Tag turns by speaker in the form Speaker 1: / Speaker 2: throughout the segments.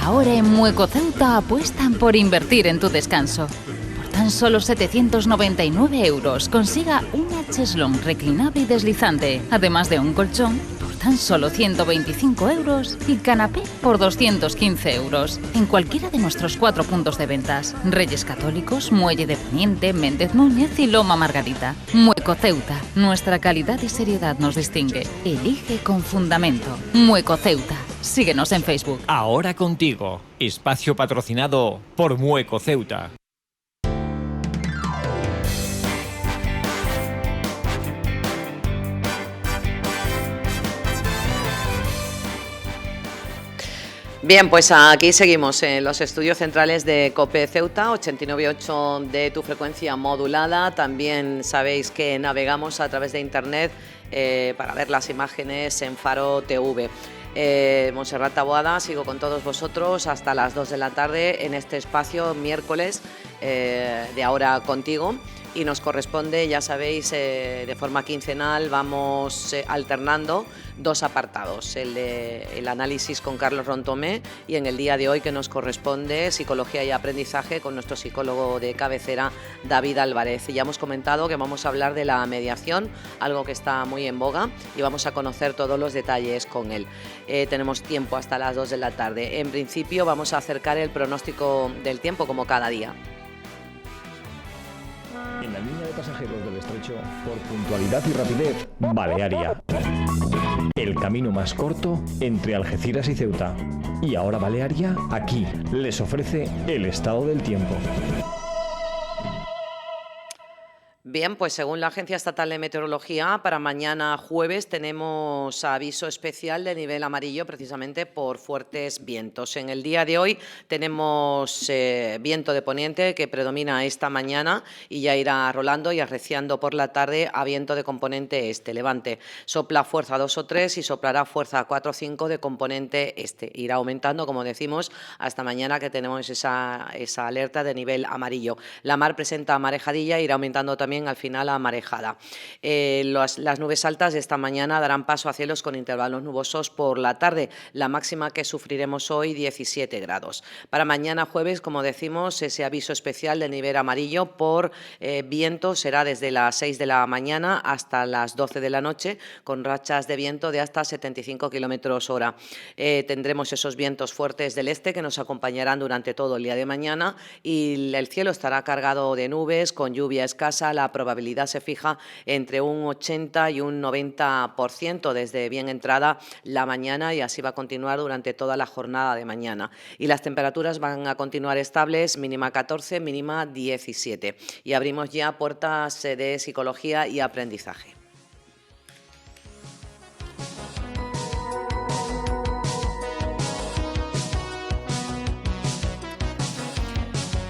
Speaker 1: Ahora en Mueco Ceuta apuestan por invertir en tu descanso. Por tan solo 799 € consiga una cheslong reclinable y deslizante, además de un colchón por tan solo 125 € y canapé por 215 € en cualquiera de nuestros 4 puntos de ventas: Reyes Católicos, Muelle de Poniente, Méndez Núñez y Loma Margarita. Mueco Ceuta, nuestra calidad y seriedad nos distingue. Elige con fundamento. Mueco Ceuta. Síguenos en Facebook.
Speaker 2: Ahora contigo. Espacio patrocinado por Mueco Ceuta.
Speaker 3: Bien, pues aquí seguimos en los estudios centrales de COPE Ceuta, 89.8 de tu frecuencia modulada. También sabéis que navegamos a través de internet para ver las imágenes en Faro TV. Montserrat Taboada, sigo con todos vosotros hasta las 2 de la tarde en este espacio miércoles de Ahora Contigo. Y nos corresponde, ya sabéis, de forma quincenal vamos alternando 2 apartados, el análisis con Carlos Rontomé y en el día de hoy que nos corresponde Psicología y Aprendizaje con nuestro psicólogo de cabecera, David Álvarez. Y ya hemos comentado que vamos a hablar de la mediación, algo que está muy en boga, y vamos a conocer todos los detalles con él. Tenemos tiempo hasta las 2 de la tarde. En principio vamos a acercar el pronóstico del tiempo como cada día.
Speaker 4: En la línea de pasajeros del estrecho, por puntualidad y rapidez, Balearia. El camino más corto entre Algeciras y Ceuta. Y ahora Balearia, aquí, les ofrece el estado del tiempo.
Speaker 3: Bien, pues según la Agencia Estatal de Meteorología, para mañana jueves tenemos aviso especial de nivel amarillo precisamente por fuertes vientos. En el día de hoy tenemos viento de poniente que predomina esta mañana y ya irá rolando y arreciando por la tarde a viento de componente este, levante. Sopla fuerza 2 o 3 y soplará fuerza 4 o 5 de componente este. Irá aumentando, como decimos, hasta mañana que tenemos esa alerta de nivel amarillo. La mar presenta marejadilla, irá aumentando también al final a marejada. Las nubes altas de esta mañana darán paso a cielos con intervalos nubosos por la tarde. La máxima que sufriremos hoy, 17 grados. Para mañana jueves, como decimos, ese aviso especial de nivel amarillo por viento será desde las 6 de la mañana hasta las 12 de la noche, con rachas de viento de hasta 75 km/h. Tendremos esos vientos fuertes del este que nos acompañarán durante todo el día de mañana y el cielo estará cargado de nubes con lluvia escasa. La probabilidad se fija entre un 80 y un 90% desde bien entrada la mañana y así va a continuar durante toda la jornada de mañana. Y las temperaturas van a continuar estables, mínima 14, mínima 17. Y abrimos ya puertas de psicología y aprendizaje.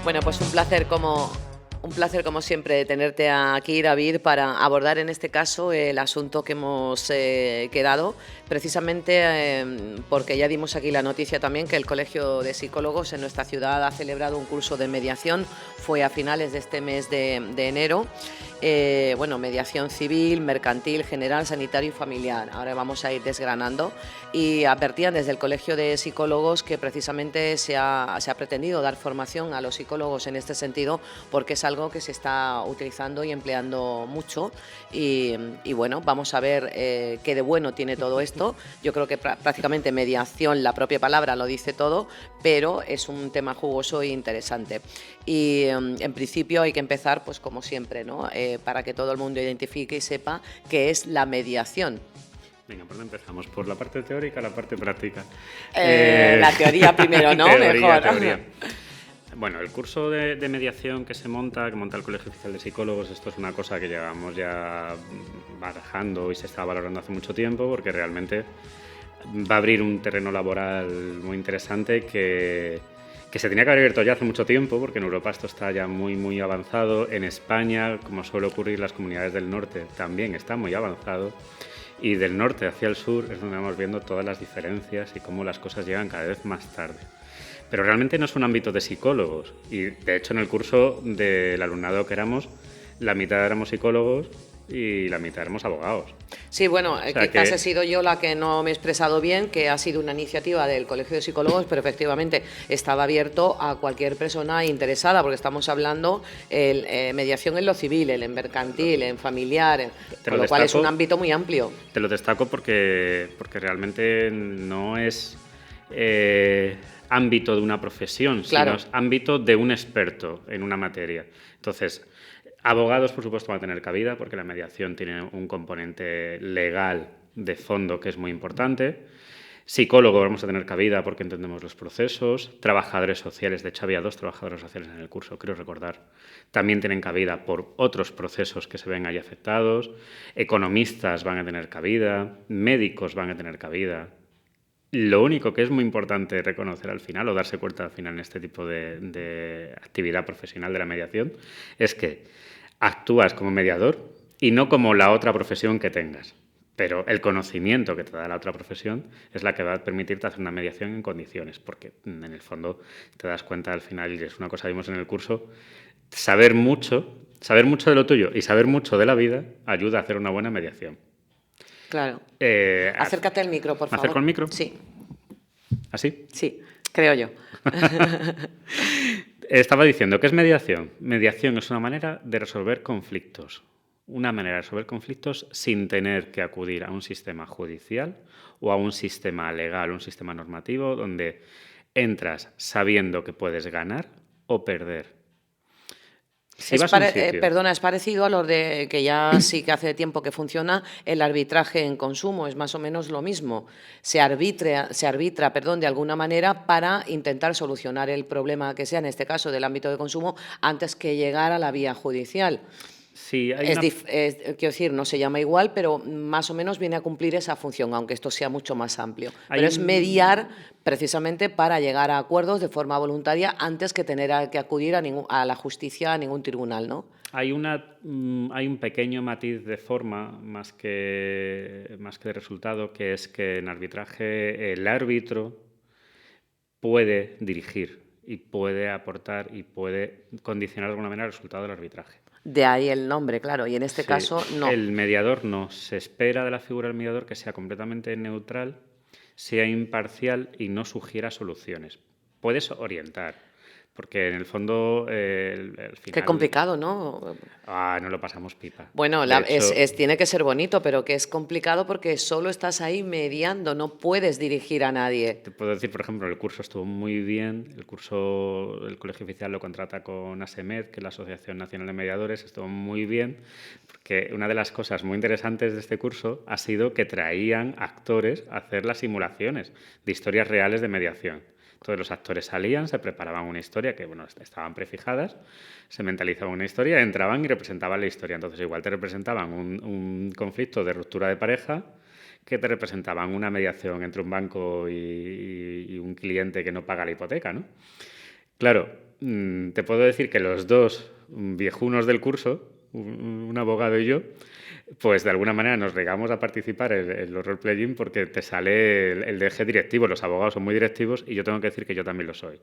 Speaker 3: Bueno, pues un placer como siempre tenerte aquí, David, para abordar en este caso el asunto que hemos quedado, precisamente porque ya dimos aquí la noticia también que el Colegio de Psicólogos en nuestra ciudad ha celebrado un curso de mediación, fue a finales de este mes de enero. Mediación civil, mercantil, general, sanitario y familiar. Ahora vamos a ir desgranando y advertían desde el Colegio de Psicólogos que precisamente se ha pretendido dar formación a los psicólogos en este sentido porque es algo que se está utilizando y empleando mucho y bueno, vamos a ver qué de bueno tiene todo esto. Yo creo que prácticamente mediación, la propia palabra lo dice todo, pero es un tema jugoso e interesante. Y en principio hay que empezar, pues como siempre, ¿no? Para que todo el mundo identifique y sepa qué es la mediación.
Speaker 5: Venga, ¿por dónde empezamos? ¿Por la parte teórica o la parte práctica?
Speaker 3: La teoría primero, ¿no?
Speaker 5: Teoría. Bueno, el curso de mediación que monta el Colegio Oficial de Psicólogos, esto es una cosa que llevamos ya barajando y se está valorando hace mucho tiempo porque realmente va a abrir un terreno laboral muy interesante que se tenía que haber abierto ya hace mucho tiempo, porque en Europa esto está ya muy, muy avanzado. En España, como suele ocurrir, las comunidades del norte también está muy avanzado. Y del norte hacia el sur es donde vamos viendo todas las diferencias y cómo las cosas llegan cada vez más tarde. Pero realmente no es un ámbito de psicólogos. Y de hecho en el curso del alumnado que éramos, la mitad éramos psicólogos, y la mitad éramos abogados.
Speaker 3: Sí, bueno,
Speaker 5: sea
Speaker 3: quizás
Speaker 5: que-
Speaker 3: he sido yo la que no me he expresado bien, que ha sido una iniciativa del Colegio de Psicólogos, pero efectivamente estaba abierto a cualquier persona interesada, porque estamos hablando mediación en lo civil, en mercantil, en familiar,
Speaker 5: Te
Speaker 3: con
Speaker 5: lo
Speaker 3: lo cual es
Speaker 5: destaco.
Speaker 3: un ámbito muy amplio.
Speaker 5: Te lo destaco porque realmente no es ámbito de una profesión,
Speaker 3: Claro.
Speaker 5: sino es ámbito de un experto en una materia. Entonces, abogados, por supuesto, van a tener cabida porque la mediación tiene un componente legal de fondo que es muy importante. Psicólogos vamos a tener cabida porque entendemos los procesos. Trabajadores sociales, de hecho había 2 trabajadores sociales en el curso, creo recordar. También tienen cabida por otros procesos que se ven ahí afectados. Economistas van a tener cabida. Médicos van a tener cabida. Lo único que es muy importante reconocer al final, o darse cuenta al final en este tipo de actividad profesional de la mediación, es que actúas como mediador y no como la otra profesión que tengas. Pero el conocimiento que te da la otra profesión es la que va a permitirte hacer una mediación en condiciones, porque en el fondo te das cuenta al final, y es una cosa que vimos en el curso, saber mucho de lo tuyo y saber mucho de la vida ayuda a hacer una buena mediación.
Speaker 3: Claro. Acércate al micro, por
Speaker 5: ¿Me
Speaker 3: favor.
Speaker 5: acerco al micro?
Speaker 3: Sí,
Speaker 5: ¿Así?
Speaker 3: sí, creo yo.
Speaker 5: Estaba diciendo, ¿qué es mediación? Mediación es una manera de resolver conflictos. Una manera de resolver conflictos sin tener que acudir a un sistema judicial o a un sistema legal, un sistema normativo, donde entras sabiendo que puedes ganar o perder. Si vas a un sitio-
Speaker 3: Perdona, es parecido a lo de que ya sí que hace tiempo que funciona el arbitraje en consumo, es más o menos lo mismo. Se arbitra, de alguna manera para intentar solucionar el problema que sea, en este caso del ámbito de consumo, antes que llegar a la vía judicial.
Speaker 5: Sí, hay una-
Speaker 3: Quiero decir, no se llama igual, pero más o menos viene a cumplir esa función, aunque esto sea mucho más amplio. Pero es mediar precisamente para llegar a acuerdos de forma voluntaria antes que tener que acudir a la justicia, a ningún tribunal, ¿no?
Speaker 5: Hay un pequeño matiz de forma más que de resultado, que es que en arbitraje el árbitro puede dirigir y puede aportar y puede condicionar de alguna manera el resultado del arbitraje.
Speaker 3: De ahí el nombre, claro, y en este
Speaker 5: Sí,
Speaker 3: caso no.
Speaker 5: El mediador no. Se espera de la figura del mediador que sea completamente neutral, sea imparcial y no sugiera soluciones. Puedes orientar, porque en el fondo el final...
Speaker 3: Qué complicado, ¿no?
Speaker 5: No lo pasamos pipa.
Speaker 3: Bueno,
Speaker 5: De hecho,
Speaker 3: tiene que ser bonito, pero que es complicado porque solo estás ahí mediando, no puedes dirigir a nadie.
Speaker 5: te puedo decir, por ejemplo, el curso estuvo muy bien. El curso, el Colegio Oficial lo contrata con ASEMED, que es la Asociación Nacional de Mediadores. Estuvo muy bien, porque una de las cosas muy interesantes de este curso ha sido que traían actores a hacer las simulaciones de historias reales de mediación. Entonces los actores salían, se preparaban una historia que, bueno, estaban prefijadas, se mentalizaban una historia, entraban y representaban la historia. Entonces igual te representaban un conflicto de ruptura de pareja, que te representaban una mediación entre un banco y un cliente que no paga la hipoteca, ¿no? Claro, te puedo decir que los 2 viejunos del curso, un abogado y yo, pues de alguna manera nos regamos a participar en los role-playing porque te sale el de eje directivo. Los abogados son muy directivos y yo tengo que decir que yo también lo soy.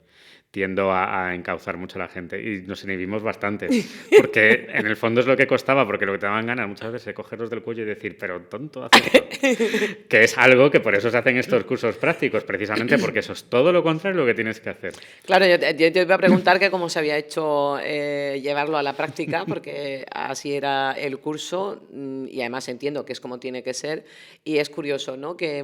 Speaker 5: Tiendo a encauzar mucho a la gente y nos inhibimos bastante. Porque en el fondo es lo que costaba, porque lo que te daban ganas muchas veces es cogerlos del cuello y decir, pero tonto, haz esto. Que es algo que por eso se hacen estos cursos prácticos, precisamente porque eso es todo lo contrario de lo que tienes que hacer.
Speaker 3: Claro, yo te iba a preguntar que cómo se había hecho llevarlo a la práctica, porque así era el curso y además entiendo que es como tiene que ser. Y es curioso, ¿no?, que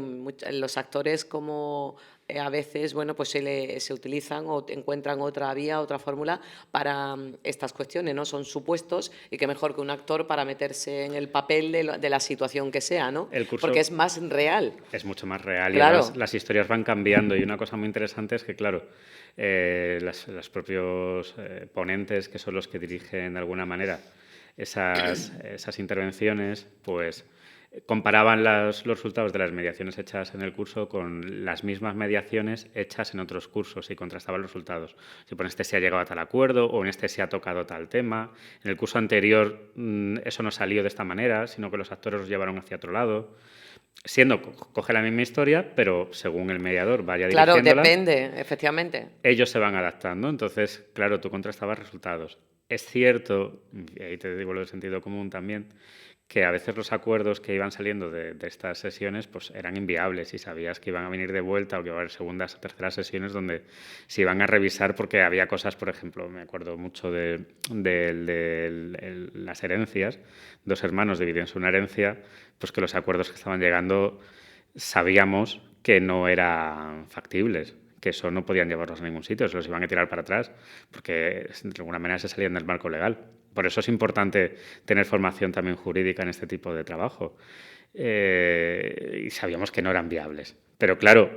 Speaker 3: los actores como a veces, bueno, pues se utilizan o encuentran otra vía, otra fórmula para estas cuestiones, ¿no? Son supuestos y qué mejor que un actor para meterse en el papel de la situación que sea, ¿no?
Speaker 5: El curso
Speaker 3: porque es más real.
Speaker 5: es mucho más real
Speaker 3: Claro.
Speaker 5: y además las historias van cambiando y una cosa muy interesante es que, claro, los propios ponentes, que son los que dirigen de alguna manera esas intervenciones, pues comparaban los resultados de las mediaciones hechas en el curso con las mismas mediaciones hechas en otros cursos y contrastaban los resultados. Si por este se ha llegado a tal acuerdo o en este se ha tocado tal tema. En el curso anterior eso no salió de esta manera, sino que los actores los llevaron hacia otro lado. Coge la misma historia, pero según el mediador vaya dirigiéndola...
Speaker 3: Claro, depende, efectivamente.
Speaker 5: Ellos se van adaptando, entonces, claro, tú contrastabas resultados. Es cierto, y ahí te digo lo del sentido común también, que a veces los acuerdos que iban saliendo de estas sesiones pues eran inviables y sabías que iban a venir de vuelta o que iba a haber segundas o terceras sesiones donde se iban a revisar porque había cosas, por ejemplo, me acuerdo mucho de las herencias, 2 hermanos dividiéndose una herencia, pues que los acuerdos que estaban llegando sabíamos que no eran factibles, que eso no podían llevarlos a ningún sitio, se los iban a tirar para atrás porque de alguna manera se salían del marco legal. Por eso es importante tener formación también jurídica en este tipo de trabajo. Y sabíamos que no eran viables. Pero claro,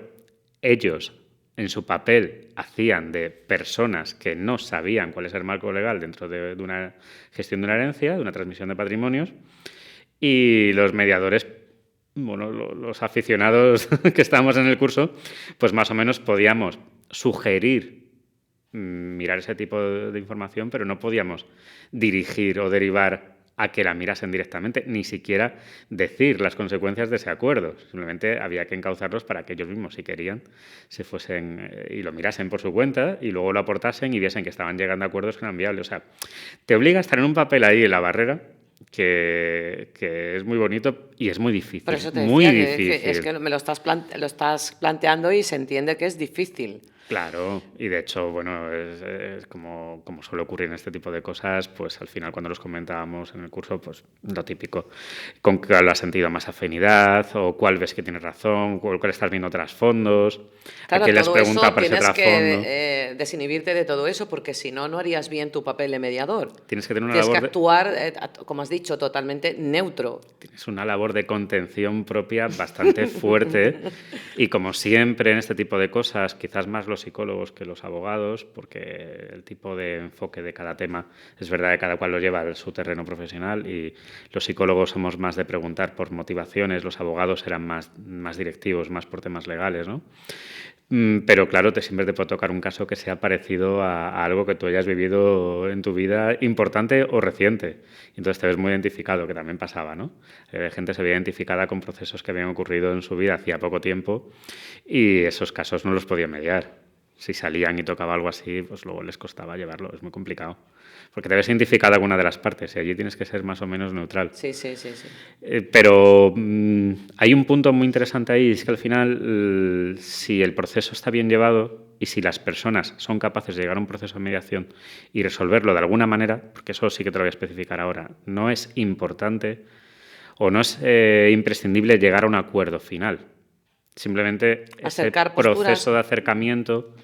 Speaker 5: ellos en su papel hacían de personas que no sabían cuál es el marco legal dentro de una gestión de una herencia, de una transmisión de patrimonios, y los mediadores, bueno, los aficionados que estábamos en el curso, pues más o menos podíamos sugerir mirar ese tipo de información, pero no podíamos dirigir o derivar a que la mirasen directamente, ni siquiera decir las consecuencias de ese acuerdo. Simplemente había que encauzarlos para que ellos mismos, si querían, se fuesen y lo mirasen por su cuenta y luego lo aportasen y viesen que estaban llegando a acuerdos que eran viables. O sea, te obliga a estar en un papel ahí en la barrera que es muy bonito y es muy difícil.
Speaker 3: Por eso te
Speaker 5: muy
Speaker 3: decía
Speaker 5: difícil.
Speaker 3: que es que me lo estás planteando y se entiende que es difícil.
Speaker 5: Claro, y de hecho, bueno, es como suele ocurrir en este tipo de cosas, pues al final cuando los comentábamos en el curso, pues lo típico, con cuál has sentido más afinidad o cuál ves que tienes razón, cuál estás viendo trasfondos,
Speaker 3: Claro,
Speaker 5: a qué les
Speaker 3: todo
Speaker 5: pregunta
Speaker 3: eso
Speaker 5: por ese
Speaker 3: tienes
Speaker 5: trasfondo.
Speaker 3: que desinhibirte de todo eso, porque si no, no harías bien tu papel de mediador.
Speaker 5: Tienes que tener una
Speaker 3: Tienes que
Speaker 5: labor
Speaker 3: actuar, como has dicho, totalmente neutro.
Speaker 5: Tienes una labor de contención propia bastante fuerte y como siempre en este tipo de cosas, quizás más los psicólogos que los abogados, porque el tipo de enfoque de cada tema es verdad que cada cual lo lleva a su terreno profesional y los psicólogos somos más de preguntar por motivaciones, los abogados eran más directivos, más por temas legales, ¿no? Pero claro, siempre te puede tocar un caso que sea parecido a algo que tú hayas vivido en tu vida importante o reciente. Entonces te ves muy identificado, que también pasaba, ¿no? Gente se veía identificada con procesos que habían ocurrido en su vida hacía poco tiempo y esos casos no los podía mediar. Si salían y tocaba algo así, pues luego les costaba llevarlo. Es muy complicado. Porque te ves identificada con una de las partes y allí tienes que ser más o menos neutral.
Speaker 3: Sí.
Speaker 5: Pero hay un punto muy interesante ahí, es que al final, si el proceso está bien llevado y si las personas son capaces de llegar a un proceso de mediación y resolverlo de alguna manera, porque eso sí que te lo voy a especificar ahora, no es importante o no es imprescindible llegar a un acuerdo final. Simplemente
Speaker 3: Acercar
Speaker 5: ese proceso
Speaker 3: posturas.
Speaker 5: de acercamiento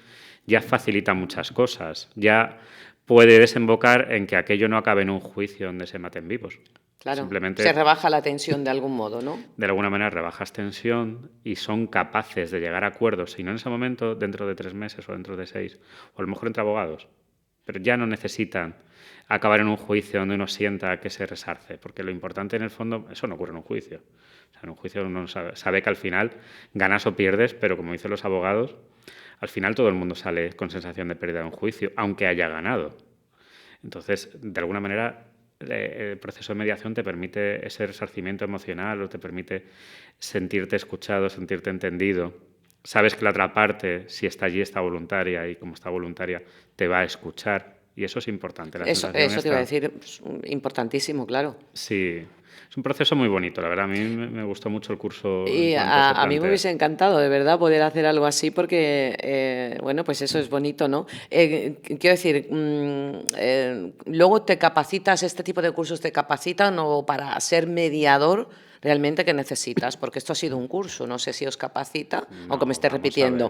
Speaker 5: ya facilita muchas cosas, ya puede desembocar en que aquello no acabe en un juicio donde se maten vivos.
Speaker 3: Claro,
Speaker 5: Simplemente,
Speaker 3: se rebaja la tensión de algún modo, ¿no?
Speaker 5: de alguna manera rebajas tensión y son capaces de llegar a acuerdos, si no en ese momento, dentro de 3 meses o dentro de 6, o a lo mejor entre abogados, pero ya no necesitan acabar en un juicio donde uno sienta que se resarce, porque lo importante en el fondo, eso no ocurre en un juicio. O sea, en un juicio uno sabe que al final ganas o pierdes, pero como dicen los abogados, al final todo el mundo sale con sensación de pérdida en un juicio, aunque haya ganado. Entonces, de alguna manera, el proceso de mediación te permite ese resarcimiento emocional o te permite sentirte escuchado, sentirte entendido. Sabes que la otra parte, si está allí, está voluntaria y como está voluntaria, te va a escuchar. Y eso es importante.
Speaker 3: Eso te iba a decir, importantísimo, claro.
Speaker 5: Sí, es un proceso muy bonito, la verdad. A mí me gustó mucho el curso.
Speaker 3: Y a mí me hubiese encantado, de verdad, poder hacer algo así porque, bueno, pues eso es bonito, ¿no? Quiero decir, luego te capacitas, este tipo de cursos te capacitan o para ser mediador realmente que necesitas, porque esto ha sido un curso, no sé si os capacita, aunque me esté repitiendo,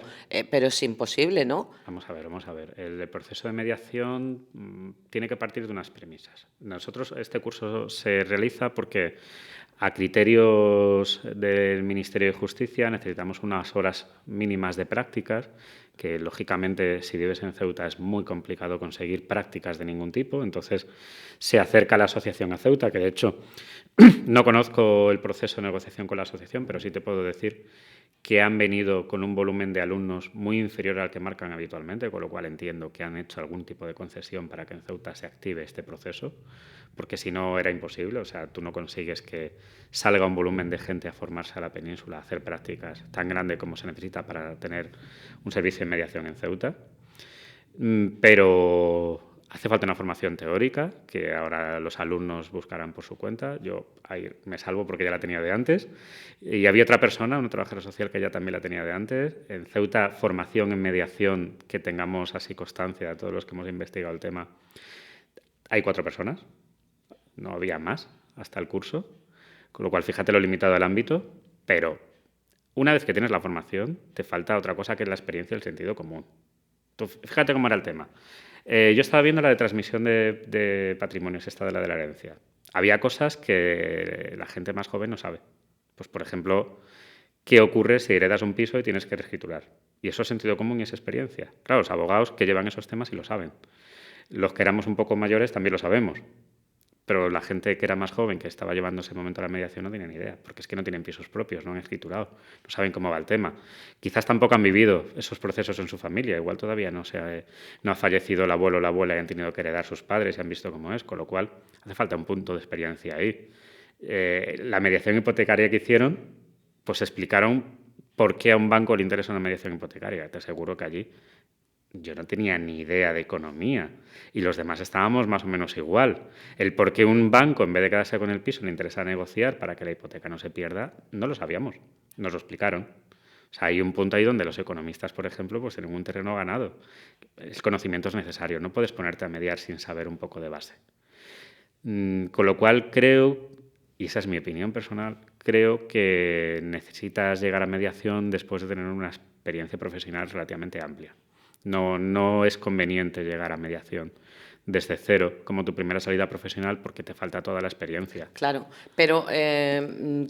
Speaker 3: pero es imposible, ¿no?
Speaker 5: Vamos a ver. El proceso de mediación tiene que partir de unas premisas. Nosotros, este curso se realiza porque a criterios del Ministerio de Justicia necesitamos unas horas mínimas de prácticas, que lógicamente si vives en Ceuta es muy complicado conseguir prácticas de ningún tipo, entonces se acerca la asociación a Ceuta, que de hecho no conozco el proceso de negociación con la asociación, pero sí te puedo decir que han venido con un volumen de alumnos muy inferior al que marcan habitualmente, con lo cual entiendo que han hecho algún tipo de concesión para que en Ceuta se active este proceso, porque si no era imposible, o sea, tú no consigues que salga un volumen de gente a formarse a la península, a hacer prácticas tan grande como se necesita para tener un servicio de mediación en Ceuta. Pero Hace falta una formación teórica, que ahora los alumnos buscarán por su cuenta. Yo ahí me salvo porque ya la tenía de antes. Y había otra persona, una trabajadora social, que ya también la tenía de antes. En Ceuta, formación en mediación, que tengamos así constancia de todos los que hemos investigado el tema. Hay 4 personas, no había más hasta el curso. Con lo cual, fíjate lo limitado del ámbito, pero una vez que tienes la formación, te falta otra cosa que es la experiencia y el sentido común. Tú, fíjate cómo era el tema. Yo estaba viendo la de transmisión de patrimonios, esta de la herencia. Había cosas que la gente más joven no sabe. Pues, por ejemplo, ¿qué ocurre si heredas un piso y tienes que reescriturar? Y eso es sentido común y es experiencia. Claro, los abogados que llevan esos temas sí lo saben. Los que éramos un poco mayores también lo sabemos. Pero la gente que era más joven, que estaba llevando ese momento a la mediación, no tenía ni idea, porque es que no tienen pisos propios, no han escriturado, no saben cómo va el tema. Quizás tampoco han vivido esos procesos en su familia, igual todavía no ha fallecido el abuelo o la abuela y han tenido que heredar sus padres y han visto cómo es, con lo cual hace falta un punto de experiencia ahí. La mediación hipotecaria que hicieron, pues explicaron por qué a un banco le interesa una mediación hipotecaria. Te aseguro que allí yo no tenía ni idea de economía y los demás estábamos más o menos igual. El por qué un banco, en vez de quedarse con el piso, le interesa negociar para que la hipoteca no se pierda, no lo sabíamos, nos lo explicaron. O sea, hay un punto ahí donde los economistas, por ejemplo, pues tienen un terreno ganado. El conocimiento es necesario, no puedes ponerte a mediar sin saber un poco de base. Con lo cual creo, y esa es mi opinión personal, creo que necesitas llegar a mediación después de tener una experiencia profesional relativamente amplia. No es conveniente llegar a mediación desde cero como tu primera salida profesional porque te falta toda la experiencia.
Speaker 3: Claro, pero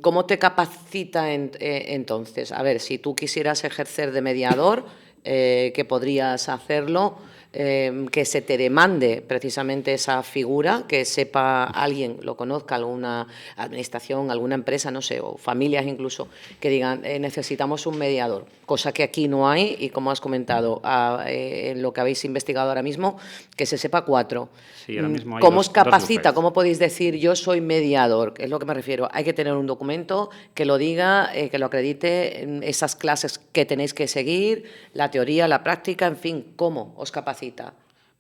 Speaker 3: ¿cómo te capacita entonces? A ver, si tú quisieras ejercer de mediador, que podrías hacerlo, que se te demande precisamente esa figura, que sepa alguien, lo conozca, alguna administración, alguna empresa, no sé, o familias incluso, que digan, necesitamos un mediador, cosa que aquí no hay y como has comentado, en lo que habéis investigado ahora mismo, que se sepa 4.
Speaker 5: Sí, ahora mismo hay
Speaker 3: ¿Cómo
Speaker 5: dos
Speaker 3: os capacita?
Speaker 5: bufetes.
Speaker 3: ¿Cómo podéis decir yo soy mediador? Es lo que me refiero. Hay que tener un documento que lo diga, que lo acredite, esas clases que tenéis que seguir, la teoría, la práctica, en fin, ¿cómo os capacita?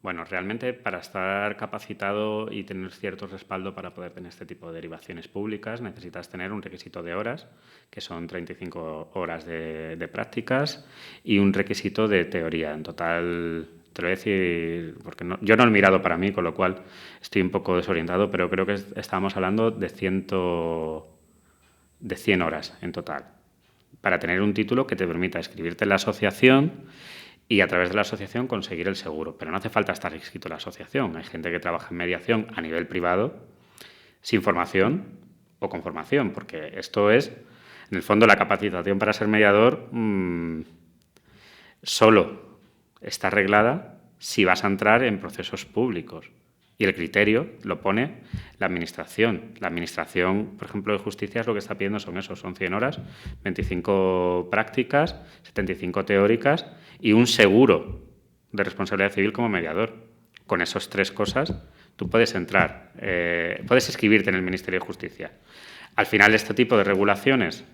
Speaker 5: Bueno, realmente para estar capacitado y tener cierto respaldo para poder tener este tipo de derivaciones públicas necesitas tener un requisito de horas, que son 35 horas de prácticas, y un requisito de teoría. En total, te lo voy a decir, porque yo no lo he mirado para mí, con lo cual estoy un poco desorientado, pero creo que estábamos hablando de 100 horas en total, para tener un título que te permita inscribirte en la asociación y a través de la asociación conseguir el seguro. Pero no hace falta estar inscrito en la asociación. Hay gente que trabaja en mediación a nivel privado sin formación o con formación, porque esto es, en el fondo, la capacitación para ser mediador solo está arreglada si vas a entrar en procesos públicos. Y el criterio lo pone la Administración. La Administración, por ejemplo, de Justicia, es lo que está pidiendo son 100 horas, 25 prácticas, 75 teóricas y un seguro de responsabilidad civil como mediador. Con esas 3 cosas, tú puedes entrar, puedes inscribirte en el Ministerio de Justicia. Al final, este tipo de regulaciones,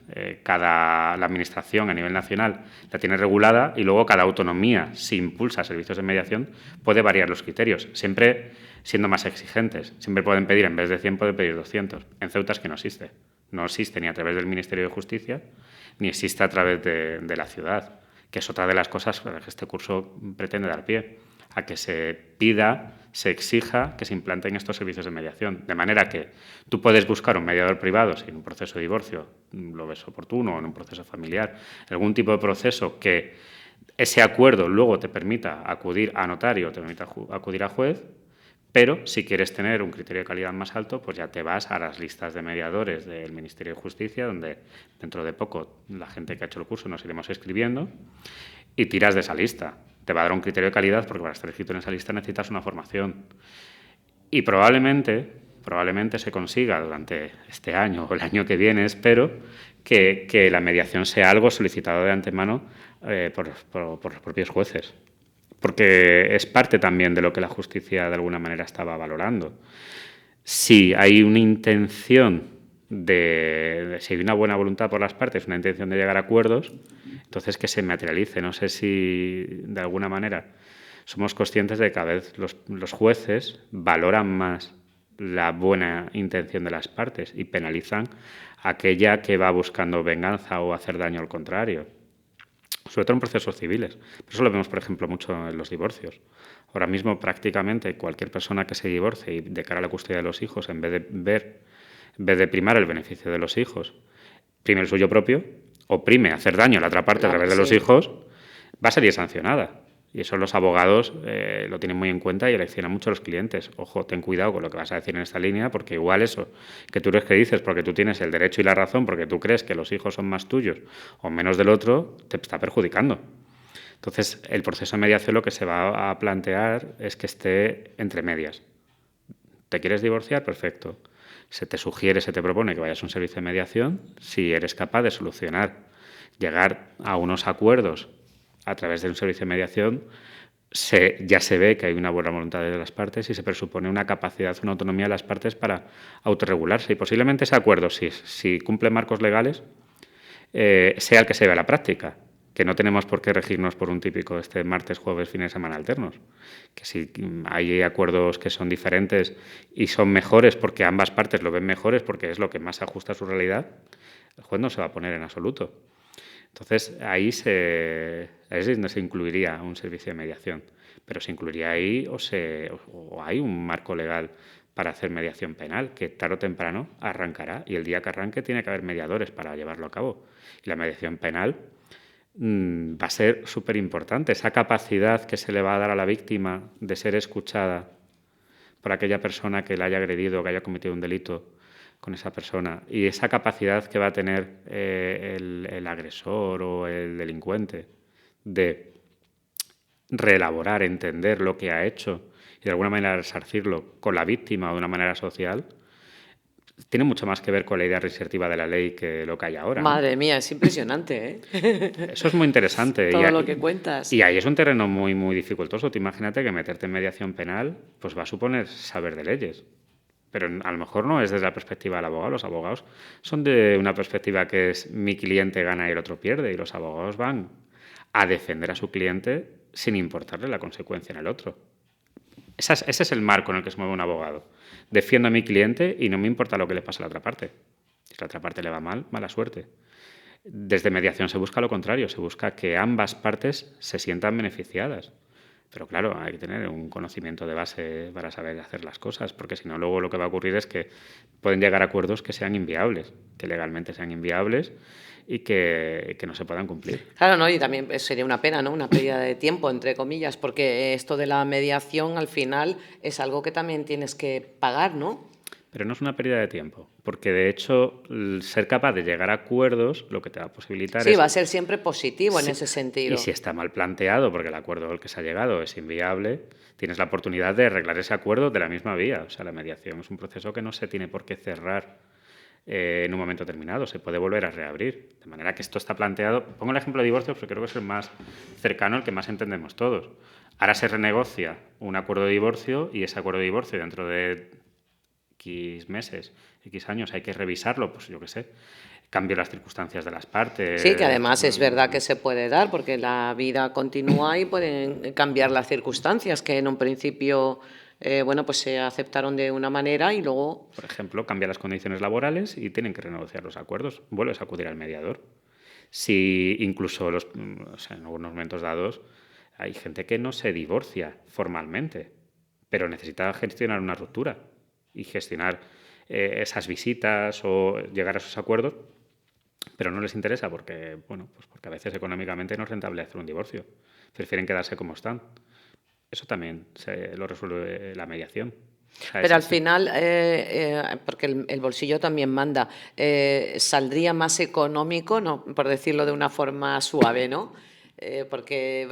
Speaker 5: la Administración a nivel nacional la tiene regulada y luego cada autonomía, si impulsa servicios de mediación, puede variar los criterios, siempre siendo más exigentes. Siempre pueden pedir, en vez de 100, pueden pedir 200. En Ceuta es que no existe. No existe ni a través del Ministerio de Justicia, ni existe a través de la ciudad, que es otra de las cosas que este curso pretende dar pie, a que se pida, se exija que se implanten estos servicios de mediación. De manera que tú puedes buscar un mediador privado si en un proceso de divorcio lo ves oportuno, o en un proceso familiar, algún tipo de proceso que ese acuerdo luego te permita acudir a notario, te permita acudir a juez, pero si quieres tener un criterio de calidad más alto, pues ya te vas a las listas de mediadores del Ministerio de Justicia, donde dentro de poco la gente que ha hecho el curso nos iremos escribiendo y tiras de esa lista. Te va a dar un criterio de calidad porque para estar escrito en esa lista necesitas una formación. Y probablemente se consiga durante este año o el año que viene, espero, que la mediación sea algo solicitado de antemano por los propios jueces. Porque es parte también de lo que la justicia de alguna manera estaba valorando. Si hay una intención si hay una buena voluntad por las partes, una intención de llegar a acuerdos, entonces que se materialice. No sé si de alguna manera somos conscientes de que cada vez los jueces valoran más la buena intención de las partes y penalizan a aquella que va buscando venganza o hacer daño al contrario. Sobre todo en procesos civiles. Eso lo vemos, por ejemplo, mucho en los divorcios. Ahora mismo, prácticamente cualquier persona que se divorcie y de cara a la custodia de los hijos, en vez de primar el beneficio de los hijos, prime el suyo propio o prime hacer daño a la otra parte a través de los hijos, va a salir sancionada. Y eso los abogados lo tienen muy en cuenta y leccionan mucho a los clientes. Ojo, ten cuidado con lo que vas a decir en esta línea, porque igual eso que tú eres que dices porque tú tienes el derecho y la razón, porque tú crees que los hijos son más tuyos o menos del otro, te está perjudicando. Entonces, el proceso de mediación lo que se va a plantear es que esté entre medias. ¿Te quieres divorciar? Perfecto. Se te sugiere, se te propone que vayas a un servicio de mediación si eres capaz de solucionar, llegar a unos acuerdos a través de un servicio de mediación, ya se ve que hay una buena voluntad de las partes y se presupone una capacidad, una autonomía de las partes para autorregularse. Y posiblemente ese acuerdo, si cumple marcos legales, sea el que se vea a la práctica. Que no tenemos por qué regirnos por un típico martes, jueves, fines de semana alternos. Que si hay acuerdos que son diferentes y son mejores porque ambas partes lo ven mejores porque es lo que más se ajusta a su realidad, el juez no se va a poner en absoluto. Entonces, ahí es donde se incluiría un servicio de mediación. Pero se incluiría ahí o hay un marco legal para hacer mediación penal, que tarde o temprano arrancará. Y el día que arranque tiene que haber mediadores para llevarlo a cabo. Y la mediación penal va a ser súper importante. Esa capacidad que se le va a dar a la víctima de ser escuchada por aquella persona que la haya agredido o que haya cometido un delito con esa persona, y esa capacidad que va a tener el agresor o el delincuente de reelaborar, entender lo que ha hecho y de alguna manera resarcirlo con la víctima o de una manera social, tiene mucho más que ver con la idea reinsertiva de la ley que lo que hay ahora.
Speaker 3: Madre mía, es impresionante, ¿eh?
Speaker 5: Eso es muy interesante.
Speaker 3: Todo lo que cuentas.
Speaker 5: Y ahí es un terreno muy, muy dificultoso. Tú imagínate que meterte en mediación penal pues va a suponer saber de leyes. Pero a lo mejor no es desde la perspectiva del abogado. Los abogados son de una perspectiva que es mi cliente gana y el otro pierde. Y los abogados van a defender a su cliente sin importarle la consecuencia en el otro. Ese es el marco en el que se mueve un abogado. Defiendo a mi cliente y no me importa lo que le pase a la otra parte. Si a la otra parte le va mal, mala suerte. Desde mediación se busca lo contrario. Se busca que ambas partes se sientan beneficiadas. Pero claro, hay que tener un conocimiento de base para saber hacer las cosas, porque si no, luego lo que va a ocurrir es que pueden llegar a acuerdos que sean inviables, que legalmente sean inviables y que no se puedan cumplir.
Speaker 3: Claro, ¿no? Y también sería una pena, ¿no? Una pérdida de tiempo, entre comillas, porque esto de la mediación al final es algo que también tienes que pagar, ¿no?
Speaker 5: Pero no es una pérdida de tiempo, porque de hecho ser capaz de llegar a acuerdos lo que te va a posibilitar
Speaker 3: Sí, va a ser siempre positivo en
Speaker 5: Sí,
Speaker 3: ese sentido.
Speaker 5: Y si está mal planteado, porque el acuerdo al que se ha llegado es inviable, tienes la oportunidad de arreglar ese acuerdo de la misma vía. O sea, la mediación es un proceso que no se tiene por qué cerrar en un momento determinado, se puede volver a reabrir. De manera que esto está planteado. Pongo el ejemplo de divorcio porque creo que es el más cercano, el que más entendemos todos. Ahora se renegocia un acuerdo de divorcio y ese acuerdo de divorcio dentro de X meses, X años, hay que revisarlo, pues yo qué sé, cambio las circunstancias de las partes.
Speaker 3: Sí, que además es verdad que se puede dar, porque la vida continúa y pueden cambiar las circunstancias, que en un principio pues se aceptaron de una manera y luego...
Speaker 5: Por ejemplo, cambia las condiciones laborales y tienen que renegociar los acuerdos, vuelves a acudir al mediador. Si incluso en algunos momentos dados hay gente que no se divorcia formalmente, pero necesita gestionar una ruptura y gestionar esas visitas o llegar a esos acuerdos, pero no les interesa porque a veces económicamente no es rentable hacer un divorcio. Prefieren quedarse como están. Eso también lo resuelve la mediación. O sea,
Speaker 3: pero al final, porque el bolsillo también manda, saldría más económico, no, por decirlo de una forma suave, ¿no? Porque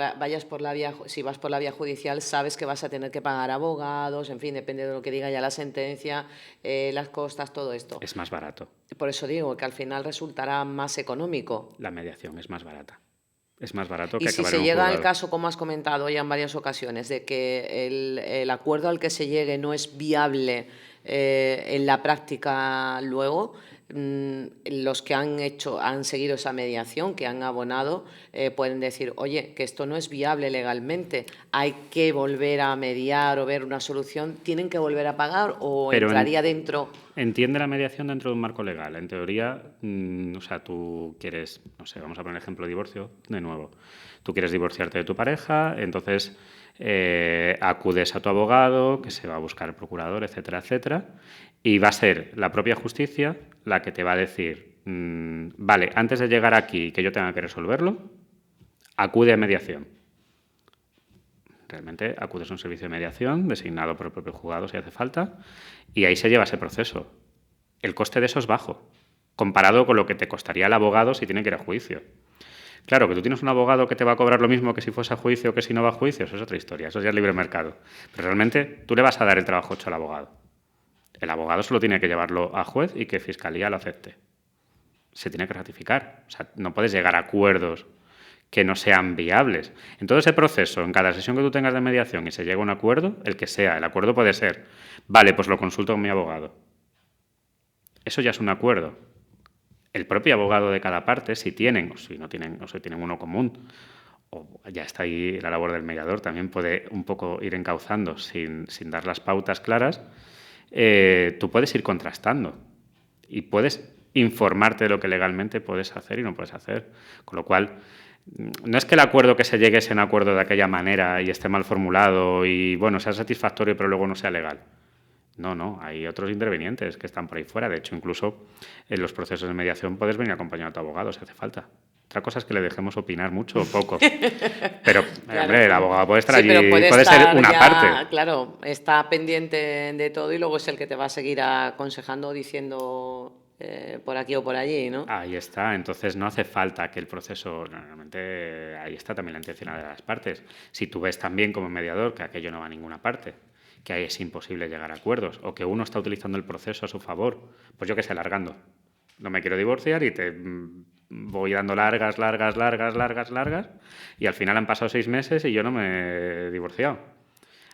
Speaker 3: si vas por la vía judicial sabes que vas a tener que pagar abogados, en fin, depende de lo que diga ya la sentencia, las costas, todo esto.
Speaker 5: Es más barato.
Speaker 3: Por eso digo que al final resultará más económico.
Speaker 5: La mediación es más barata. Es más barato que
Speaker 3: y si
Speaker 5: acabar
Speaker 3: se
Speaker 5: en un
Speaker 3: llega al
Speaker 5: juzgado.
Speaker 3: caso, como has comentado ya en varias ocasiones, de que el acuerdo al que se llegue no es viable en la práctica luego, los que han seguido esa mediación, que han abonado, pueden decir, oye, que esto no es viable legalmente, hay que volver a mediar o ver una solución, ¿tienen que volver a pagar o
Speaker 5: Pero
Speaker 3: entraría dentro?
Speaker 5: Entiende la mediación dentro de un marco legal. En teoría, o sea, tú quieres, no sé, vamos a poner el ejemplo de divorcio de nuevo. Tú quieres divorciarte de tu pareja, entonces acudes a tu abogado, que se va a buscar el procurador, etcétera, etcétera, y va a ser la propia justicia la que te va a decir, vale, antes de llegar aquí que yo tenga que resolverlo, acude a mediación. Realmente acudes a un servicio de mediación designado por el propio juzgado si hace falta y ahí se lleva ese proceso. El coste de eso es bajo, comparado con lo que te costaría el abogado si tiene que ir a juicio. Claro, que tú tienes un abogado que te va a cobrar lo mismo que si fuese a juicio o que si no va a juicio, eso es otra historia, eso ya es libre mercado. Pero realmente tú le vas a dar el trabajo hecho al abogado. El abogado solo tiene que llevarlo a juez y que Fiscalía lo acepte. Se tiene que ratificar. O sea, no puedes llegar a acuerdos que no sean viables. En todo ese proceso, en cada sesión que tú tengas de mediación y se llega a un acuerdo, el que sea, el acuerdo puede ser, vale, pues lo consulto con mi abogado. Eso ya es un acuerdo. El propio abogado de cada parte, si tienen, o si no tienen, o si tienen uno común, o ya está ahí la labor del mediador, también puede un poco ir encauzando sin dar las pautas claras, tú puedes ir contrastando y puedes informarte de lo que legalmente puedes hacer y no puedes hacer. Con lo cual, no es que el acuerdo que se llegue sea un acuerdo de aquella manera y esté mal formulado y, bueno, sea satisfactorio pero luego no sea legal. No, hay otros intervinientes que están por ahí fuera. De hecho, incluso en los procesos de mediación puedes venir acompañado a tu abogado si hace falta. Otra cosa es que le dejemos opinar mucho o poco. Pero, claro, hombre, el abogado puede estar allí, puede ser una parte.
Speaker 3: Claro, está pendiente de todo y luego es el que te va a seguir aconsejando o diciendo por aquí o por allí, ¿no?
Speaker 5: Ahí está. Entonces no hace falta que el proceso... Normalmente ahí está también la intención de las partes. Si tú ves también como mediador que aquello no va a ninguna parte, que ahí es imposible llegar a acuerdos, o que uno está utilizando el proceso a su favor, pues yo qué sé, alargando. No me quiero divorciar y te voy dando largas, y al final han pasado 6 meses y yo no me he divorciado.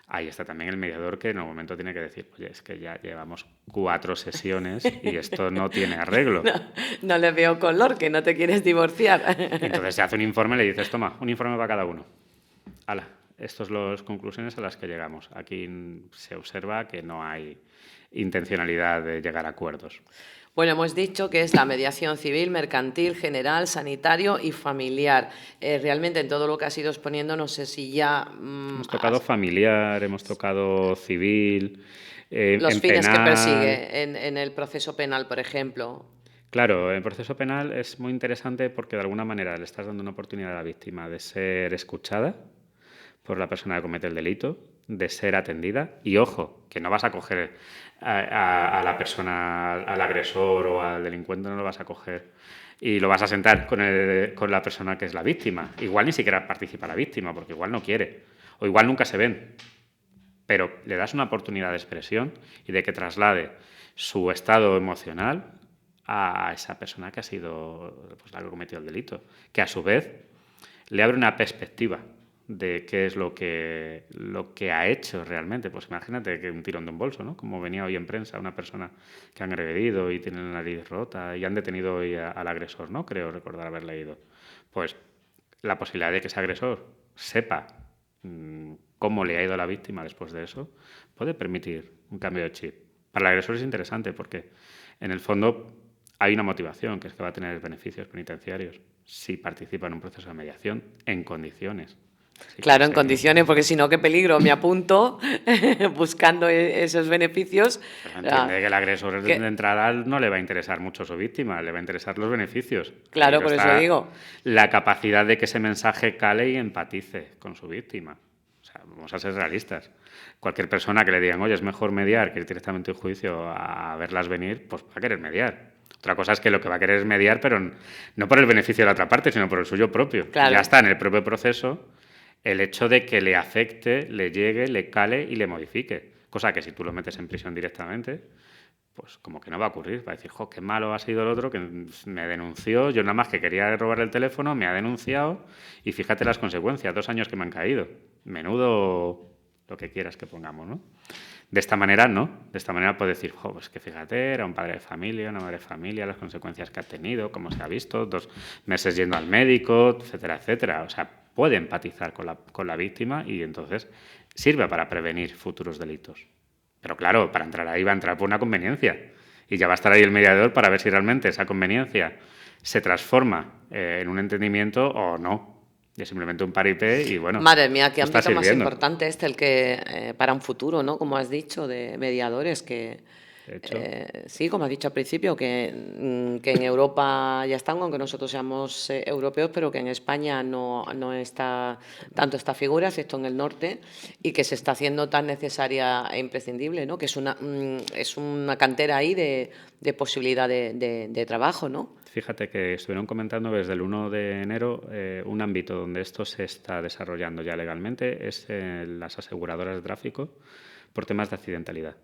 Speaker 5: Ahí está también el mediador que en un momento tiene que decir, oye, es que ya llevamos 4 sesiones y esto no tiene arreglo.
Speaker 3: No le veo color, que no te quieres divorciar.
Speaker 5: Entonces se hace un informe y le dices, toma, un informe para cada uno. Hala. Estas son las conclusiones a las que llegamos. Aquí se observa que no hay intencionalidad de llegar a acuerdos.
Speaker 3: Bueno, hemos dicho que es la mediación civil, mercantil, general, sanitario y familiar. Realmente en todo lo que has ido exponiendo, no sé si ya...
Speaker 5: hemos tocado familiar, hemos tocado civil,
Speaker 3: los
Speaker 5: en
Speaker 3: fines
Speaker 5: penal.
Speaker 3: que persigue en el proceso penal, por ejemplo.
Speaker 5: Claro, el proceso penal es muy interesante porque de alguna manera le estás dando una oportunidad a la víctima de ser escuchada por la persona que comete el delito, de ser atendida. Y ojo, que no vas a coger a la persona, al agresor o al delincuente, no lo vas a coger y lo vas a sentar con la persona que es la víctima. Igual ni siquiera participa la víctima, porque igual no quiere, o igual nunca se ven. Pero le das una oportunidad de expresión y de que traslade su estado emocional a esa persona que ha sido, pues, la que ha cometido el delito, que a su vez le abre una perspectiva de qué es lo que ha hecho realmente. Pues imagínate que un tirón de un bolso, ¿no? Como venía hoy en prensa, una persona que han agredido y tiene la nariz rota y han detenido hoy al agresor, ¿no? Creo recordar haber leído. Pues la posibilidad de que ese agresor sepa cómo le ha ido a la víctima después de eso puede permitir un cambio de chip. Para el agresor es interesante porque, en el fondo, hay una motivación, que es que va a tener beneficios penitenciarios si participa en un proceso de mediación en condiciones.
Speaker 3: Claro, en condiciones, porque si no, qué peligro, me apunto buscando esos beneficios.
Speaker 5: Pero entiende que el agresor de entrada no le va a interesar mucho a su víctima, le va a interesar los beneficios.
Speaker 3: Claro, por eso digo.
Speaker 5: La capacidad de que ese mensaje cale y empatice con su víctima. O sea, vamos a ser realistas. Cualquier persona que le digan, oye, es mejor mediar que ir directamente a un juicio a verlas venir, pues va a querer mediar. Otra cosa es que lo que va a querer es mediar, pero no por el beneficio de la otra parte, sino por el suyo propio.
Speaker 3: Claro.
Speaker 5: Ya está en el propio proceso el hecho de que le afecte, le llegue, le cale y le modifique. Cosa que si tú lo metes en prisión directamente, pues como que no va a ocurrir. Va a decir, jo, qué malo ha sido el otro que me denunció. Yo nada más que quería robarle el teléfono, me ha denunciado y fíjate las consecuencias, 2 años que me han caído. Menudo lo que quieras que pongamos, ¿no? De esta manera, no. De esta manera puedes decir, pues que fíjate, era un padre de familia, una madre de familia, las consecuencias que ha tenido, cómo se ha visto, 2 meses yendo al médico, etcétera, etcétera. O sea, puede empatizar con la víctima y entonces sirve para prevenir futuros delitos. Pero claro, para entrar ahí va a entrar por una conveniencia. Y ya va a estar ahí el mediador para ver si realmente esa conveniencia se transforma en un entendimiento o no. Y es simplemente un paripé y bueno.
Speaker 3: Madre mía, qué
Speaker 5: está
Speaker 3: ámbito más
Speaker 5: sirviendo.
Speaker 3: importante el que para un futuro, ¿no? Como has dicho, de mediadores que...
Speaker 5: De hecho.
Speaker 3: Sí, como has dicho al principio, que en Europa ya están, aunque nosotros seamos europeos, pero que en España no está tanto esta figura, excepto en el norte, y que se está haciendo tan necesaria e imprescindible, ¿no? Que es una cantera ahí de posibilidad de trabajo, ¿no?
Speaker 5: Fíjate que estuvieron comentando desde el 1 de enero un ámbito donde esto se está desarrollando ya legalmente, es las aseguradoras de tráfico por temas de accidentalidad.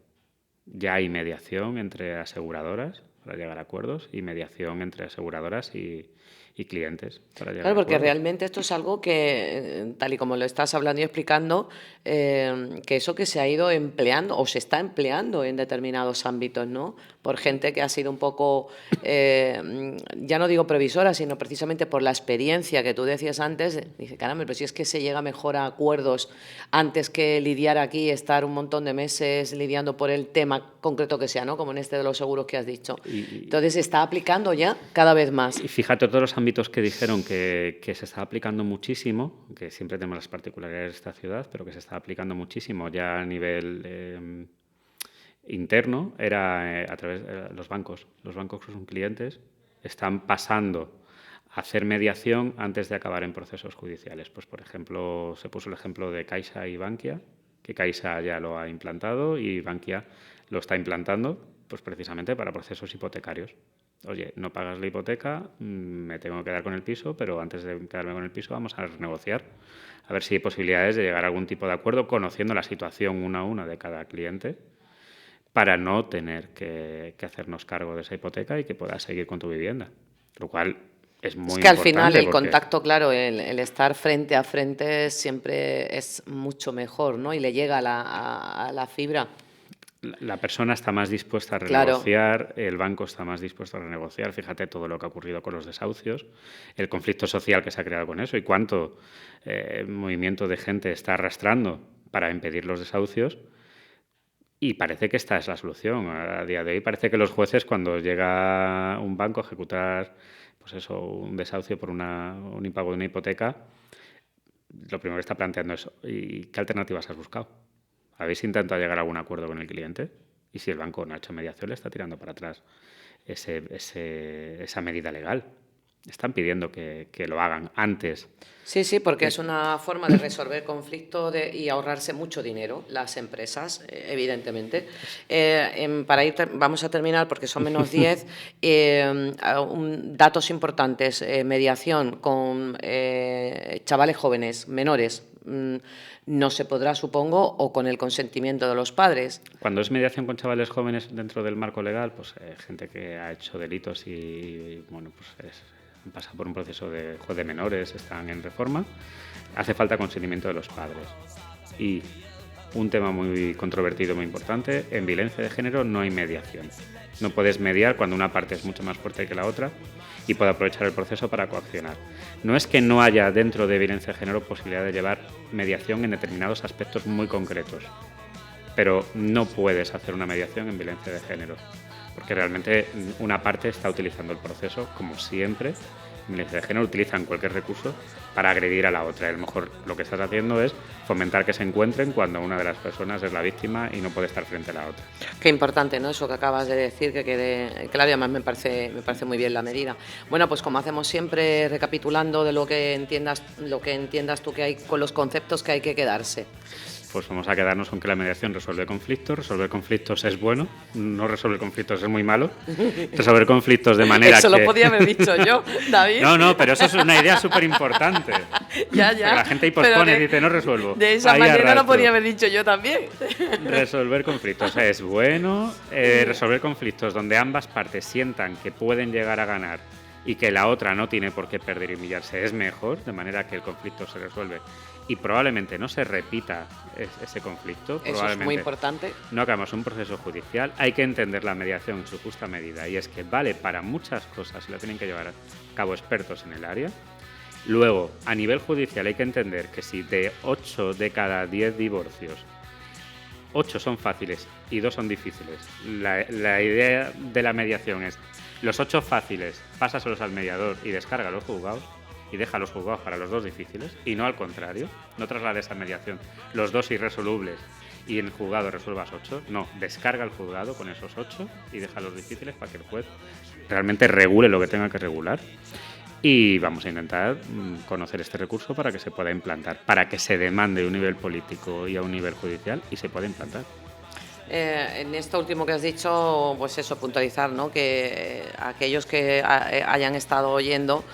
Speaker 5: Ya hay mediación entre aseguradoras para llegar a acuerdos y mediación entre aseguradoras y clientes para llegar
Speaker 3: Claro,
Speaker 5: a
Speaker 3: porque
Speaker 5: acuerdos.
Speaker 3: realmente esto es algo que, tal y como lo estás hablando y explicando, que eso que se ha ido empleando o se está empleando en determinados ámbitos, ¿no? Por gente que ha sido un poco, ya no digo previsora, sino precisamente por la experiencia que tú decías antes, dice, caramba, pero si es que se llega mejor a acuerdos antes que lidiar aquí, estar un montón de meses lidiando por el tema concreto que sea, ¿no? Como en este de los seguros que has dicho. Entonces se está aplicando ya cada vez más.
Speaker 5: Y fíjate, todos los ámbitos que dijeron que se está aplicando muchísimo, que siempre tenemos las particularidades de esta ciudad, pero que se está aplicando muchísimo ya a nivel interno, era a través de los bancos. Los bancos que son clientes están pasando a hacer mediación antes de acabar en procesos judiciales. Pues, por ejemplo, se puso el ejemplo de Caixa y Bankia, que Caixa ya lo ha implantado y Bankia lo está implantando pues precisamente para procesos hipotecarios. Oye, no pagas la hipoteca, me tengo que quedar con el piso, pero antes de quedarme con el piso vamos a renegociar, a ver si hay posibilidades de llegar a algún tipo de acuerdo, conociendo la situación una a una de cada cliente, para no tener que hacernos cargo de esa hipoteca y que puedas seguir con tu vivienda. Lo cual es muy importante.
Speaker 3: Es que al final el
Speaker 5: porque
Speaker 3: contacto, claro, el estar frente a frente siempre es mucho mejor, ¿no? Y le llega a la fibra.
Speaker 5: la persona está más dispuesta a
Speaker 3: Claro.
Speaker 5: renegociar, el banco está más dispuesto a renegociar. Fíjate todo lo que ha ocurrido con los desahucios, el conflicto social que se ha creado con eso y cuánto movimiento de gente está arrastrando para impedir los desahucios. Y parece que esta es la solución. A día de hoy parece que los jueces, cuando llega un banco a ejecutar pues eso, un desahucio por un impago de una hipoteca, lo primero que está planteando es ¿y qué alternativas has buscado? ¿Habéis intentado llegar a algún acuerdo con el cliente? Y si el banco no ha hecho mediación, le está tirando para atrás esa medida legal. Están pidiendo que lo hagan antes.
Speaker 3: Sí, porque es una forma de resolver conflictos y ahorrarse mucho dinero, las empresas, evidentemente. Vamos a terminar porque son menos 10. Datos importantes, mediación con chavales jóvenes, menores. No se podrá, supongo, o con el consentimiento de los padres.
Speaker 5: Cuando es mediación con chavales jóvenes dentro del marco legal, pues gente que ha hecho delitos y bueno, pues han pasado por un proceso de juez de menores, están en reforma, hace falta consentimiento de los padres. Y un tema muy controvertido, muy importante, en violencia de género no hay mediación. No puedes mediar cuando una parte es mucho más fuerte que la otra y puede aprovechar el proceso para coaccionar. No es que no haya dentro de violencia de género posibilidad de llevar mediación en determinados aspectos muy concretos, pero no puedes hacer una mediación en violencia de género, porque realmente una parte está utilizando el proceso, como siempre, en violencia de género utilizan cualquier recurso para agredir a la otra. Y a lo mejor lo que estás haciendo es fomentar que se encuentren cuando una de las personas es la víctima y no puede estar frente a la otra.
Speaker 3: Qué importante, ¿no? Eso que acabas de decir, que quede claro, y además me parece muy bien la medida. Bueno, pues como hacemos siempre, recapitulando de lo que entiendas tú que hay con los conceptos que hay que quedarse.
Speaker 5: Pues vamos a quedarnos con que la mediación resuelve conflictos es bueno, no resolver conflictos es muy malo, resolver conflictos de manera
Speaker 3: eso
Speaker 5: que...
Speaker 3: lo podía haber dicho yo, David.
Speaker 5: No, pero eso es una idea súper importante.
Speaker 3: Ya.
Speaker 5: La gente ahí pospone y dice, no resuelvo.
Speaker 3: De esa
Speaker 5: Ahí
Speaker 3: manera
Speaker 5: arrastro.
Speaker 3: lo podía haber dicho yo también.
Speaker 5: Resolver conflictos es bueno, resolver conflictos donde ambas partes sientan que pueden llegar a ganar y que la otra no tiene por qué perder y humillarse, es mejor, de manera que el conflicto se resuelve y probablemente no se repita ese conflicto.
Speaker 3: Eso es muy importante.
Speaker 5: No hagamos un proceso judicial. Hay que entender la mediación en su justa medida, y es que vale para muchas cosas y la tienen que llevar a cabo expertos en el área. Luego, a nivel judicial hay que entender que si de 8 de cada 10 divorcios, 8 son fáciles y 2 son difíciles, la idea de la mediación es: los 8 fáciles, pásaselos al mediador y descarga los juzgados, y deja los juzgados para los 2 difíciles, y no al contrario. No traslades a mediación los 2 irresolubles y en el juzgado resuelvas 8. No, descarga el juzgado con esos 8 y deja los difíciles para que el juez realmente regule lo que tenga que regular. Y vamos a intentar conocer este recurso para que se pueda implantar, para que se demande a un nivel político y a un nivel judicial y se pueda implantar.
Speaker 3: En esto último que has dicho, pues eso, puntualizar, ¿no? Que aquellos que hayan estado oyendo,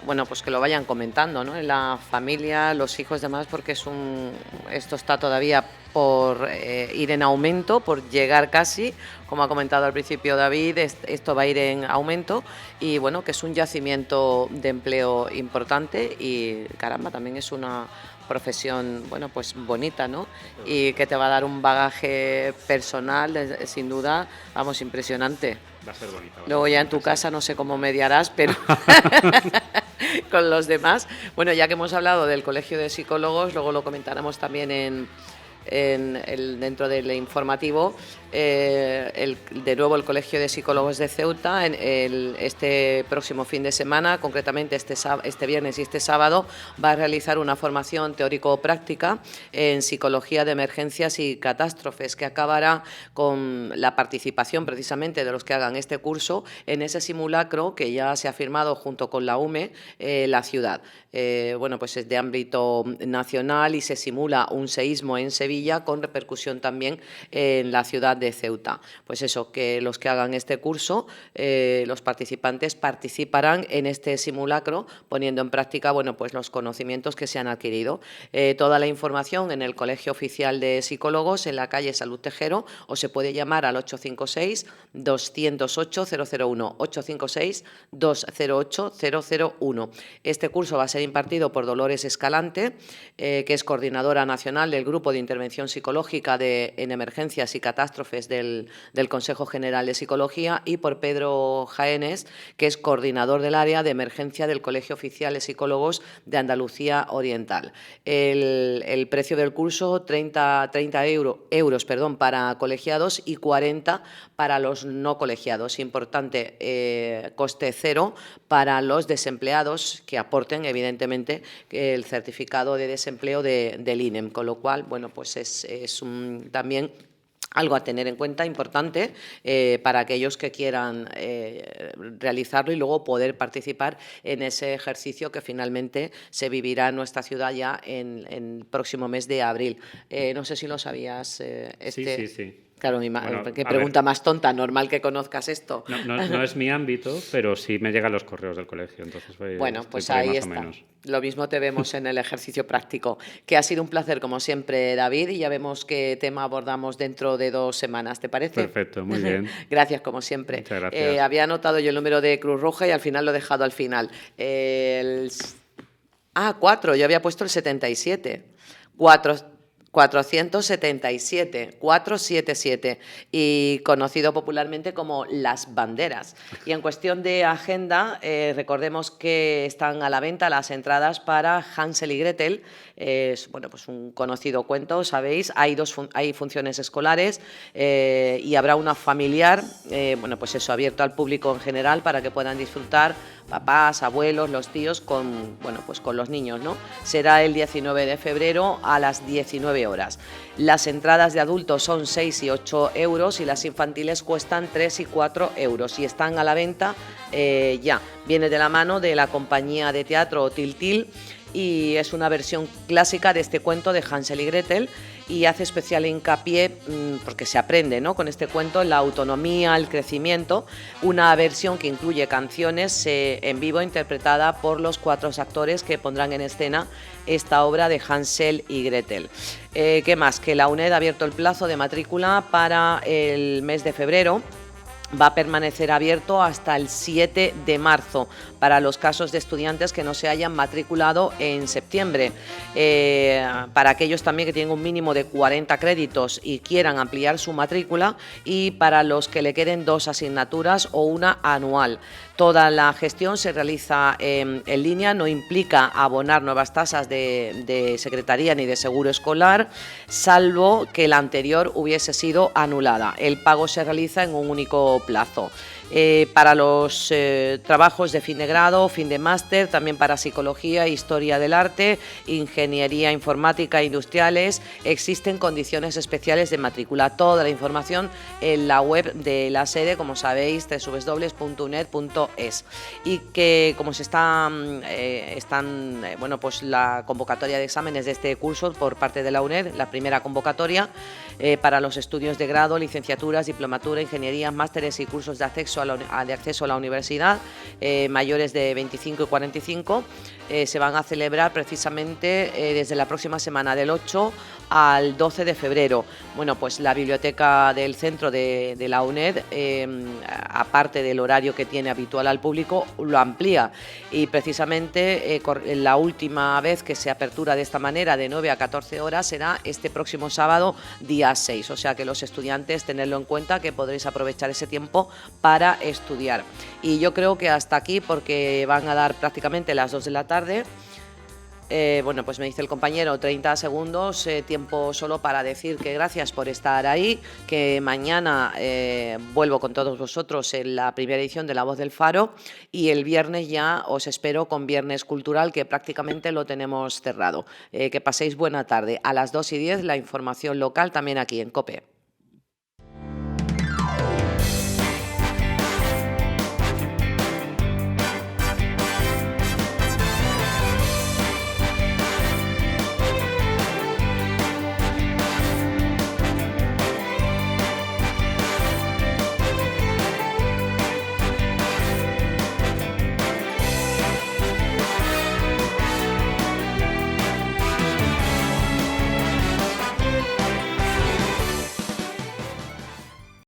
Speaker 3: bueno, pues que lo vayan comentando, ¿no? En la familia, los hijos, demás, porque esto está todavía por ir en aumento, por llegar casi, como ha comentado al principio David, esto va a ir en aumento y bueno, que es un yacimiento de empleo importante y caramba, también es una profesión, bueno, pues bonita, ¿no? Y que te va a dar un bagaje personal, sin duda, vamos, impresionante.
Speaker 5: Va a ser bonita.
Speaker 3: Luego ya en tu casa no sé cómo mediarás, pero con los demás. Bueno, ya que hemos hablado del Colegio de Psicólogos, luego lo comentaremos también dentro del informativo, de nuevo el Colegio de Psicólogos de Ceuta, este próximo fin de semana, concretamente este viernes y este sábado, va a realizar una formación teórico-práctica en Psicología de Emergencias y Catástrofes, que acabará con la participación precisamente de los que hagan este curso en ese simulacro que ya se ha firmado junto con la UME, la ciudad. Bueno, pues es de ámbito nacional y se simula un seísmo en Sevilla con repercusión también en la ciudad de Ceuta. Pues eso, que los que hagan este curso, los participantes participarán en este simulacro poniendo en práctica, bueno, pues los conocimientos que se han adquirido. Toda la información en el Colegio Oficial de Psicólogos en la calle Salud Tejero, o se puede llamar al 856-208-001, 856-208-001. Este curso va a ser impartido por Dolores Escalante, que es coordinadora nacional del Grupo de Intervención Psicológica en Emergencias y Catástrofes del Consejo General de Psicología, y por Pedro Jaénes, que es coordinador del área de emergencia del Colegio Oficial de Psicólogos de Andalucía Oriental. El precio del curso, 30 euros para colegiados y 40 para los no colegiados. Importante, coste cero para los desempleados que aporten, evidentemente, el certificado de desempleo del INEM, con lo cual, bueno, pues es también algo a tener en cuenta, importante, para aquellos que quieran realizarlo y luego poder participar en ese ejercicio que finalmente se vivirá en nuestra ciudad ya en el próximo mes de abril. No sé si lo sabías.
Speaker 5: Sí.
Speaker 3: Claro, qué pregunta más tonta, normal que conozcas esto.
Speaker 5: No es mi ámbito, pero sí me llegan los correos del colegio, entonces
Speaker 3: bueno, pues ahí está. Lo mismo te vemos en el ejercicio práctico, que ha sido un placer como siempre, David, y ya vemos qué tema abordamos dentro de 2 semanas, ¿te parece?
Speaker 5: Perfecto, muy bien.
Speaker 3: Gracias, como siempre.
Speaker 5: Muchas gracias.
Speaker 3: Había anotado yo el número de Cruz Roja y al final lo he dejado al final. 4, yo había puesto el 77. 477, y conocido popularmente como Las Banderas. Y en cuestión de agenda, recordemos que están a la venta las entradas para Hansel y Gretel. Es, bueno, pues un conocido cuento, sabéis, hay funciones escolares y habrá una familiar, bueno, pues eso, abierto al público en general para que puedan disfrutar papás, abuelos, los tíos con los niños, ¿no? Será el 19 de febrero a las 19 horas. Las entradas de adultos son 6 y 8 euros y las infantiles cuestan 3 y 4 euros y están a la venta ya. Viene de la mano de la compañía de teatro Tiltil y es una versión clásica de este cuento de Hansel y Gretel, y hace especial hincapié, porque se aprende, ¿no?, con este cuento, la autonomía, el crecimiento, una versión que incluye canciones en vivo interpretada por los 4 actores que pondrán en escena esta obra de Hansel y Gretel. ¿Qué más? Que la UNED ha abierto el plazo de matrícula para el mes de febrero, va a permanecer abierto hasta el 7 de marzo para los casos de estudiantes que no se hayan matriculado en septiembre. Para aquellos también que tienen un mínimo de 40 créditos y quieran ampliar su matrícula, y para los que le queden 2 asignaturas o una anual. Toda la gestión se realiza en línea, no implica abonar nuevas tasas de secretaría ni de seguro escolar, salvo que la anterior hubiese sido anulada. El pago se realiza en un único plazo. Para los trabajos de fin de grado, fin de máster, también para psicología, historia del arte, ingeniería informática e industriales, existen condiciones especiales de matrícula. Toda la información en la web de la sede, como sabéis, www.uned.es. Y que como se bueno, pues la convocatoria de exámenes de este curso por parte de la UNED, la primera convocatoria para los estudios de grado, licenciaturas, diplomatura, ingenierías, másteres y cursos de acceso a la universidad, mayores de 25 y 45, se van a celebrar precisamente desde la próxima semana, del 8 al 12 de febrero. Bueno, pues la biblioteca del centro de la UNED, aparte del horario que tiene habitual al público, lo amplía, y precisamente la última vez que se apertura de esta manera, de 9 a 14 horas, será este próximo sábado, día 6. O sea que los estudiantes, tenedlo en cuenta, que podréis aprovechar ese tiempo para estudiar. Y yo creo que hasta aquí, porque van a dar prácticamente las 2 de la tarde. Bueno, pues me dice el compañero 30 segundos, tiempo solo para decir que gracias por estar ahí, que mañana vuelvo con todos vosotros en la primera edición de La Voz del Faro, y el viernes ya os espero con Viernes Cultural, que prácticamente lo tenemos cerrado. Que paséis buena tarde. A las 2:10 la información local también aquí en COPE.